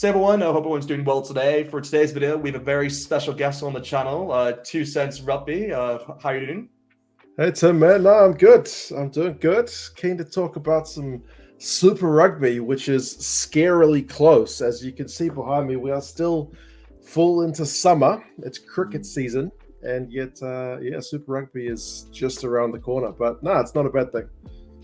So everyone, I hope everyone's doing well today. For today's video, we have a very special guest on the channel, 2 Cents Rugby. How are you doing? Hey Tim, man. No, I'm good. I'm doing good. Keen to talk about some Super Rugby, which is scarily close. As you can see behind me, we are still full into summer. It's cricket season, and yet, Super Rugby is just around the corner. But no, it's not a bad thing.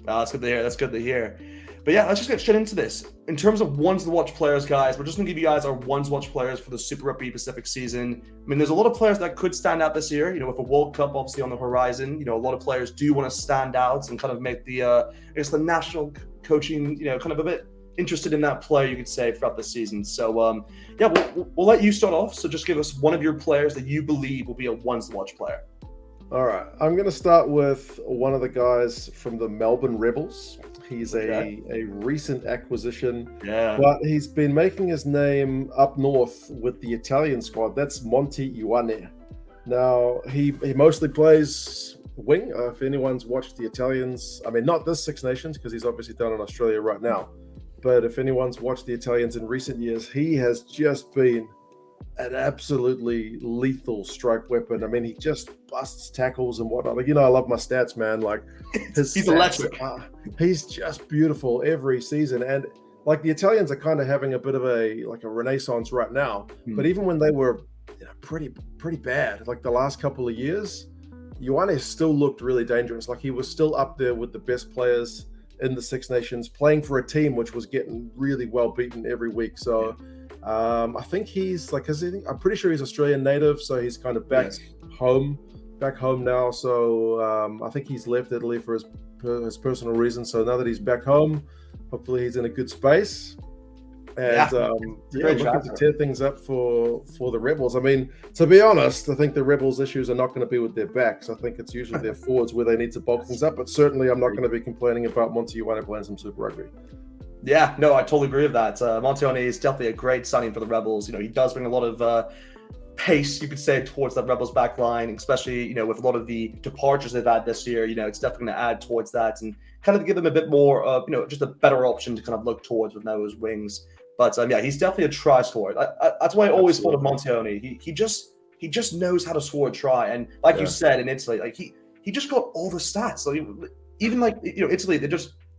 That's good to hear. That's good to hear. But yeah, let's just get straight into this. In terms of ones to watch players, guys, we're just going to give you guys our ones to watch players for the Super Rugby Pacific season. I mean, there's a lot of players that could stand out this year. With a World Cup obviously on the horizon, a lot of players do want to stand out and kind of make the national coaching, kind of a bit interested in that player, you could say, throughout the season. So, we'll let you start off. So just give us one of your players that you believe will be a ones to watch player. All right, I'm going to start with one of the guys from the Melbourne Rebels. He's a recent acquisition, but he's been making his name up north with the Italian squad. That's Monty Ioane. Now, he mostly plays wing. If anyone's watched the Italians, I mean, not this Six Nations, because he's obviously down in Australia right now, but if anyone's watched the Italians in recent years, he has just been an absolutely lethal strike weapon. I mean, he just busts tackles and whatnot. Like, I love my stats, man. Like, he's electric. He's just beautiful every season. And like the Italians are kind of having a bit of a renaissance right now. But even when they were pretty bad, like the last couple of years, Ioane still looked really dangerous. Like he was still up there with the best players in the Six Nations, playing for a team which was getting really well beaten every week. So I think he's I'm pretty sure he's Australian native, so he's kind of back home now. So I think he's left Italy for his personal reasons. So now that he's back home, hopefully he's in a good space. And looking to tear things up for the Rebels. I mean, to be honest, I think the Rebels' issues are not going to be with their backs. I think it's usually their forwards where they need to bulk things up. But certainly, I'm not going to be complaining about Monty Ioane playing some Super Rugby. Yeah, no, I totally agree with that. Monty Ioane is definitely a great signing for the Rebels. He does bring a lot of pace, you could say, towards that Rebels back line, especially, with a lot of the departures they've had this year. It's definitely going to add towards that and kind of give them a bit more, just a better option to kind of look towards with those wings. But he's definitely a try scorer. That's why I always thought of Monty Ioane. He just knows how to score a try. And like you said, in Italy, like he just got all the stats. Like, even Italy,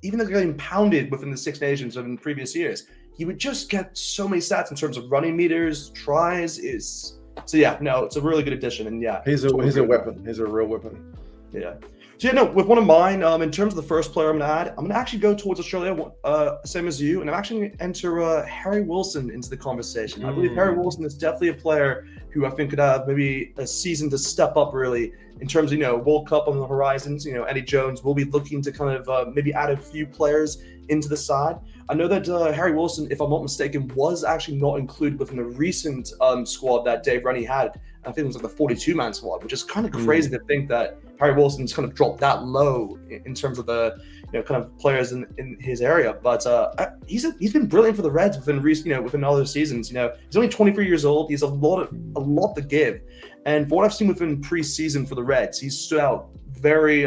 even though they're getting pounded within the Six Nations in previous years, he would just get so many stats in terms of running meters, tries. It's a really good addition. And he's a weapon. He's a real weapon. Yeah. So with one of mine, in terms of the first player I'm going to add, I'm going to actually go towards Australia, same as you, and I'm actually going to enter Harry Wilson into the conversation. I believe Harry Wilson is definitely a player who I think could have maybe a season to step up really in terms of, World Cup on the horizons. Eddie Jones will be looking to kind of maybe add a few players into the side. I know that Harry Wilson, if I'm not mistaken, was actually not included within the recent squad that Dave Rennie had. I think it was like the 42-man squad, which is kind of crazy to think that Harry Wilson's kind of dropped that low in terms of the kind of players in his area. But he's been brilliant for the Reds within recent within other seasons. He's only 23 years old. He's a lot to give, and for what I've seen within preseason for the Reds, he's stood out very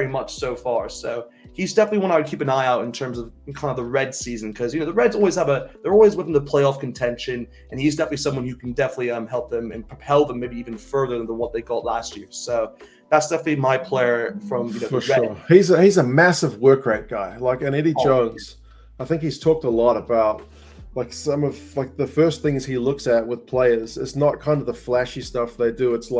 much so far. So he's definitely one I would keep an eye out in terms of kind of the Reds season, because the Reds they're always within the playoff contention, and he's definitely someone who can definitely help them and propel them maybe even further than what they got last year. So that's definitely my player from for sure. He's a massive work rate guy. And Eddie Jones, I think he's talked a lot about some of the first things he looks at with players. It's not kind of the flashy stuff they do. It's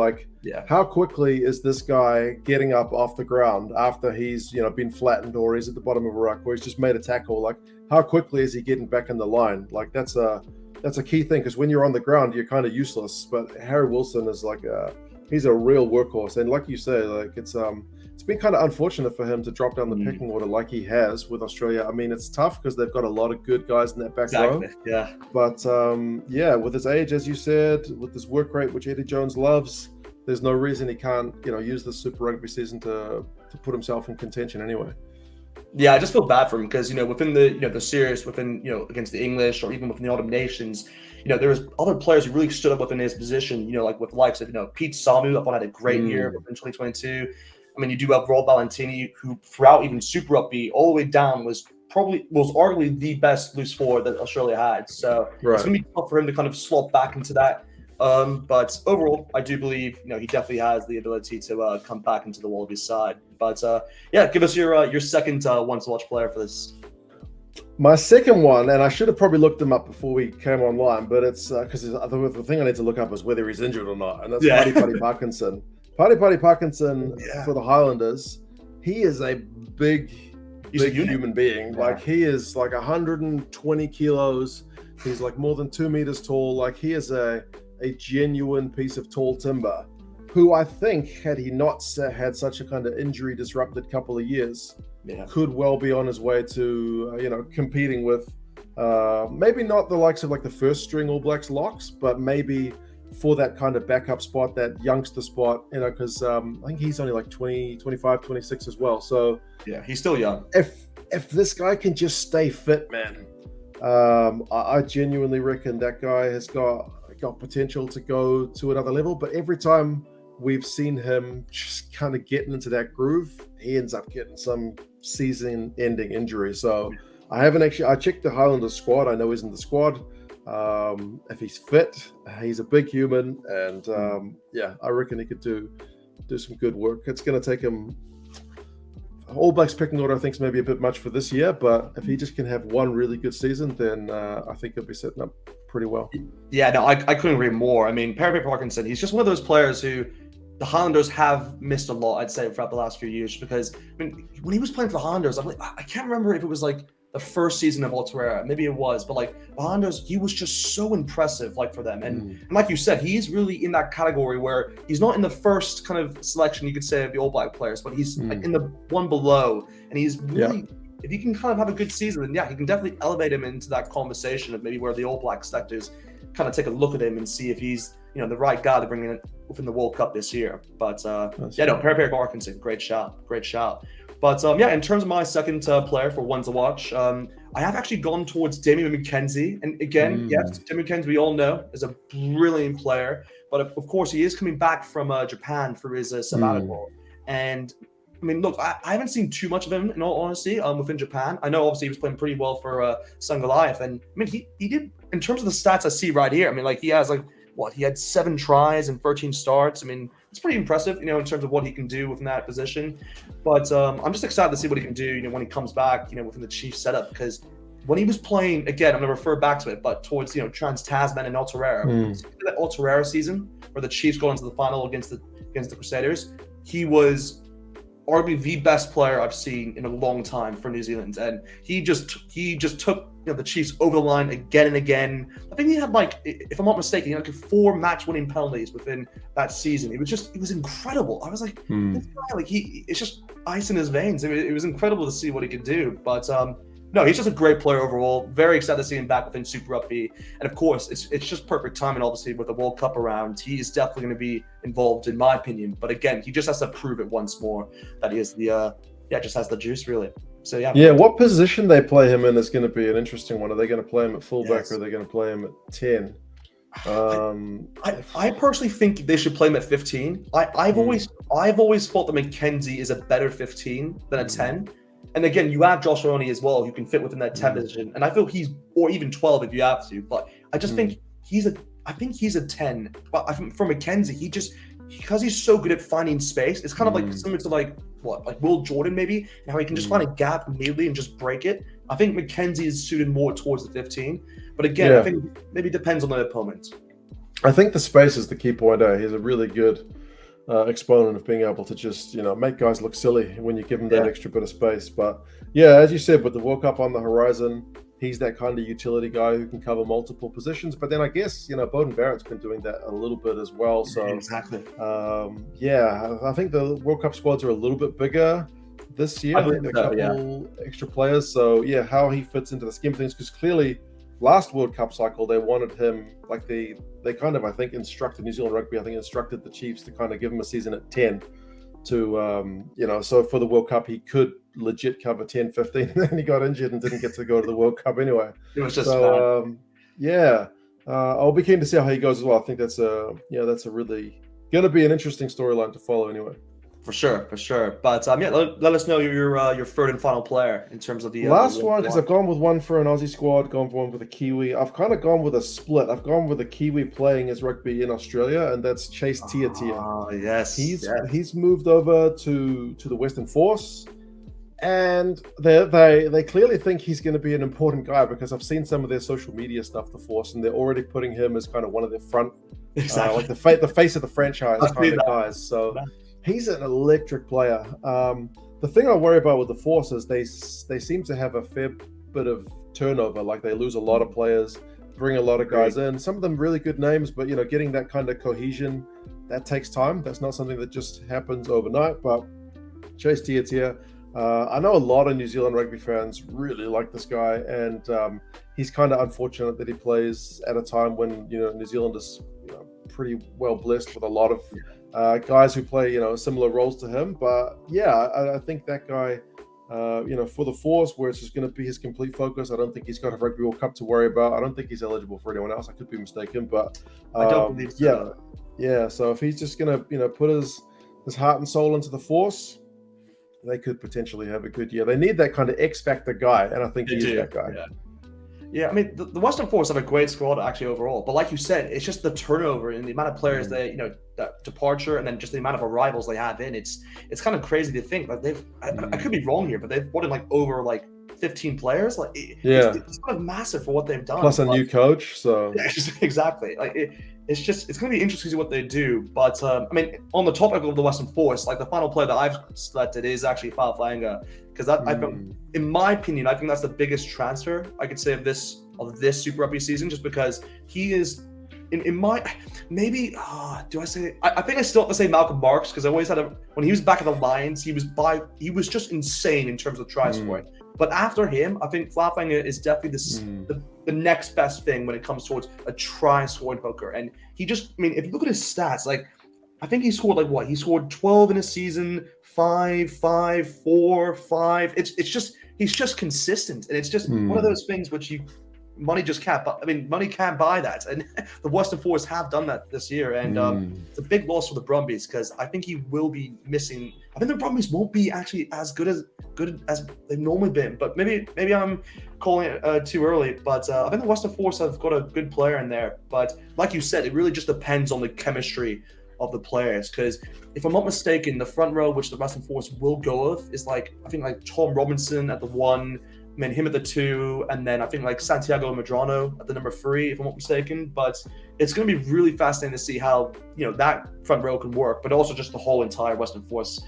how quickly is this guy getting up off the ground after he's been flattened, or he's at the bottom of a ruck, or he's just made a tackle. How quickly is he getting back in the line? That's a key thing, because when you're on the ground, you're kind of useless. But Harry Wilson is he's a real workhorse, and like you say, it's been kind of unfortunate for him to drop down the pecking order like he has with Australia. I mean, it's tough because they've got a lot of good guys in that back row. Yeah. But with his age, as you said, with his work rate, which Eddie Jones loves, there's no reason he can't, use the Super Rugby season to put himself in contention anyway. Yeah, I just feel bad for him because, within the series, within, against the English or even within the Autumn Nations, there was other players who really stood up within his position, like with the likes of, Pete Samu, I thought had a great year in 2022. I mean, you do have Rob Valentini, who throughout even Super Rugby all the way down was probably was arguably the best loose forward that Australia had. So it's going to be tough for him to kind of slot back into that. But overall, I do believe he definitely has the ability to come back into the Wallabies side. But yeah, give us your second one to watch player for this. My second one, and I should have probably looked him up before we came online, but it's because the thing I need to look up is whether he's injured or not, and that's Paddy Parkinson. Paddy Parkinson for the Highlanders. He is a big human being. Like he is like 120 kilos. He's like more than 2 meters tall. Like he is a genuine piece of tall timber, who I think, had he not had such a kind of injury disrupted couple of years, could well be on his way to competing with maybe not the likes of like the first string All Blacks locks, but maybe for that kind of backup spot, that youngster spot, because I think he's only like 20, 25, 26 as well. So yeah, he's still young. If this guy can just stay fit, man, I genuinely reckon that guy has got potential to go to another level. But every time we've seen him just kind of getting into that groove, he ends up getting some season-ending injury. So I checked the Highlanders squad. I know he's in the squad. If he's fit, he's a big human, and I reckon he could do some good work. It's going to take him. All Blacks picking order, I think, is maybe a bit much for this year, but if he just can have one really good season, then I think he'll be setting up pretty well. Yeah, no, I couldn't agree more. I mean, Parkinson, he's just one of those players who the Highlanders have missed a lot, I'd say, throughout the last few years, because when he was playing for the Highlanders, I can't remember if it was like the first season of Aotearoa, maybe it was, but like the Highlanders, he was just so impressive, like for them. And like you said, he's really in that category where he's not in the first kind of selection, you could say, of the All Black players, but he's like in the one below, and he's really, if he can kind of have a good season, then he can definitely elevate him into that conversation of maybe where the All Black selectors kind of take a look at him and see if he's the right guy to bring in within the World Cup this year. But Perry Parkinson, great shout. But in terms of my second player for one to watch, I have actually gone towards Damian McKenzie. And again, yes, Damian McKenzie, we all know, is a brilliant player. But of course, he is coming back from Japan for his sabbatical. And I mean, look, I haven't seen too much of him, in all honesty, within Japan. I know, obviously, he was playing pretty well for Sun Goliath. And I mean, he did, in terms of the stats I see right here, I mean, like, he has he had 7 tries and 13 starts. I mean, it's pretty impressive, in terms of what he can do within that position. But I'm just excited to see what he can do, when he comes back, within the Chiefs setup. Because when he was playing, again, I'm going to refer back to it, but towards, Trans-Tasman and Aotearoa, that Aotearoa season where the Chiefs go into the final against the Crusaders, he was arguably the best player I've seen in a long time for New Zealand, and he just took the Chiefs over the line again and again. I think he had, if I'm not mistaken, he had 4 match-winning penalties within that season. It was incredible. I was like, this guy, it's just ice in his veins. It was incredible to see what he could do. But no, he's just a great player overall. Very excited to see him back within Super Rugby. And of course, it's just perfect timing, obviously, with the World Cup around. He is definitely going to be involved, in my opinion. But again, he just has to prove it once more that he is just has the juice, really. So what position they play him in is going to be an interesting one. Are they going to play him at fullback, or are they going to play him at 10? I personally think they should play him at 15. I've always thought that McKenzie is a better 15 than a 10. And again, you have Josh Roney as well, who can fit within that 10 position. And I feel or even 12 if you have to. But I just think he's a 10. But I think for McKenzie, because he's so good at finding space, it's kind of similar to like Will Jordan maybe, and how he can just find a gap immediately and just break it. I think McKenzie is suited more towards the 15. But again, I think maybe it depends on the opponent. I think the space is the key point. He's a really good exponent of being able to just make guys look silly when you give them that extra bit of space. But as you said, with the World Cup on the horizon, he's that kind of utility guy who can cover multiple positions. But then I guess Beauden Barrett's been doing that a little bit as well. So exactly. I think the World Cup squads are a little bit bigger this year. I think a couple extra players. So how he fits into the scheme of things, because clearly last World Cup cycle they wanted him, like they kind of, I think, instructed New Zealand Rugby, instructed the Chiefs to kind of give him a season at 10 to so for the World Cup he could legit cover 10, 15, and then he got injured and didn't get to go to the World Cup anyway. It was just I'll be keen to see how he goes as well. I think that's a really going to be an interesting storyline to follow anyway. For sure. But yeah, let us know your third and final player in terms of the last one, because I've gone with one for an Aussie squad, gone for one with a Kiwi. I've kind of gone with a split. I've gone with a Kiwi playing his rugby in Australia, and that's Chase Tialata. Oh yes, he's moved over to the Western Force, and they clearly think he's going to be an important guy, because I've seen some of their social media stuff, the Force, and they're already putting him as kind of one of their front, like the face of the franchise kind of guys. So. He's an electric player. The thing I worry about with the Force is they seem to have a fair bit of turnover. Like, they lose a lot of players, bring a lot of guys in. Some of them really good names, but getting that kind of cohesion, that takes time. That's not something that just happens overnight. But Chase Tialata, I know a lot of New Zealand rugby fans really like this guy, and he's kind of unfortunate that he plays at a time when New Zealand is pretty well blessed with a lot of guys who play similar roles to him. But yeah, I think that guy, for the Force, where it's just going to be his complete focus, I don't think he's got a Rugby World Cup to worry about. I don't think he's eligible for anyone else. I could be mistaken, but I don't believe so. Yeah. So if he's just going to put his heart and soul into the Force, they could potentially have a good year. They need that kind of X factor guy, and I think he's that guy. Yeah, I mean, the Western Force have a great squad actually overall, but like you said, it's just the turnover and the amount of players that departure, and then just the amount of arrivals they have in. It's kind of crazy to think. Like, I could be wrong here, but they've brought in like over 15 players. Like, it's kind of massive for what they've done. Plus a new coach, so yeah, exactly. Like, it's going to be interesting to see what they do. But I mean, on the topic of the Western Force, like, the final player that I've selected is actually Faafanga, because in my opinion, I think that's the biggest transfer I could say of this Super Rugby season, just because he is in my maybe do I say I think I still have to say Malcolm Marks, because I always had when he was back at the Lions, he was just insane in terms of try scoring. But after him, I think Faafanga is definitely the next best thing when it comes towards a try scoring hooker. And he just, I mean, if you look at his stats, like, I think he scored he scored 12 in a season, 5, 4, 5. It's just, he's just consistent, and it's just one of those things which money just can't. I mean, money can't buy that, and the Western Force have done that this year, and it's a big loss for the Brumbies, because I think he will be missing. I think the Brumbies won't be actually as good as they've normally been, but maybe I'm calling it too early. But I think the Western Force have got a good player in there. But like you said, it really just depends on the chemistry of the players, because if I'm not mistaken, the front row which the Western Force will go with is I think Tom Robinson at the 1, I mean, him at the 2, and then I think Santiago Medrano at the number 3, if I'm not mistaken. But it's going to be really fascinating to see how that front row can work, but also just the whole entire Western Force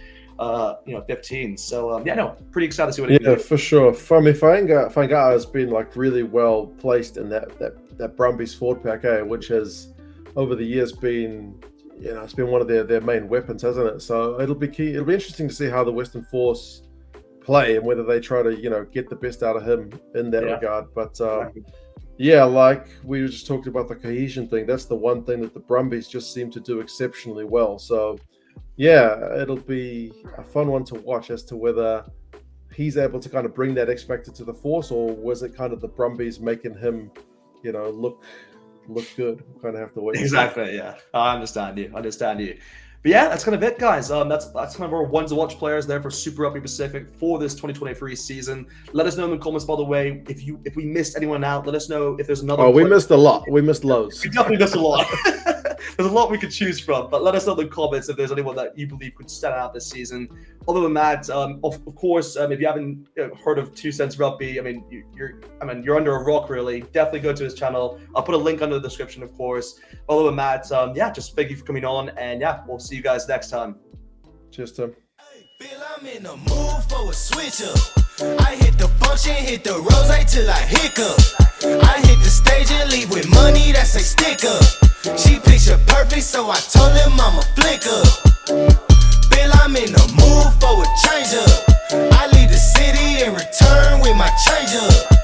15. So pretty excited to see what it can do. For sure. For me, Fainga'a has been really well placed in that Brumbies forward pack, which has over the years been it's been one of their main weapons, hasn't it? So it'll be key. It'll be interesting to see how the Western Force play and whether they try to get the best out of him in that regard. But like we were just talking about the cohesion thing, that's the one thing that the Brumbies just seem to do exceptionally well. So it'll be a fun one to watch as to whether he's able to kind of bring that X factor to the Force, or was it kind of the Brumbies making him look good? We'll kind of have to wait. Exactly. Yeah, I understand you. But yeah, that's kind of it, guys. That's kind of our ones to watch players there for Super Rugby Pacific for this 2023 season. Let us know in the comments, by the way, if we missed anyone out. Let us know if there's another. Oh, we missed a lot. We missed loads. We definitely missed a lot. There's a lot we could choose from, but let us know in the comments if there's anyone that you believe could stand out this season. Other than that, of course, if you haven't heard of 2 Cents Rugby, I mean, you're under a rock, really. Definitely go to his channel. I'll put a link under the description, of course. Other than that, just thank you for coming on, and we'll see you guys next time. Cheers, Tim. Feel I'm in the mood for a switch up. I hit the function, hit the rose till I hiccup. I hit the stage and leave with money that's a stick up. She picture perfect, so I told him I'm a flick up. Feel I'm in the mood for a change up. I leave the city and return with my change up.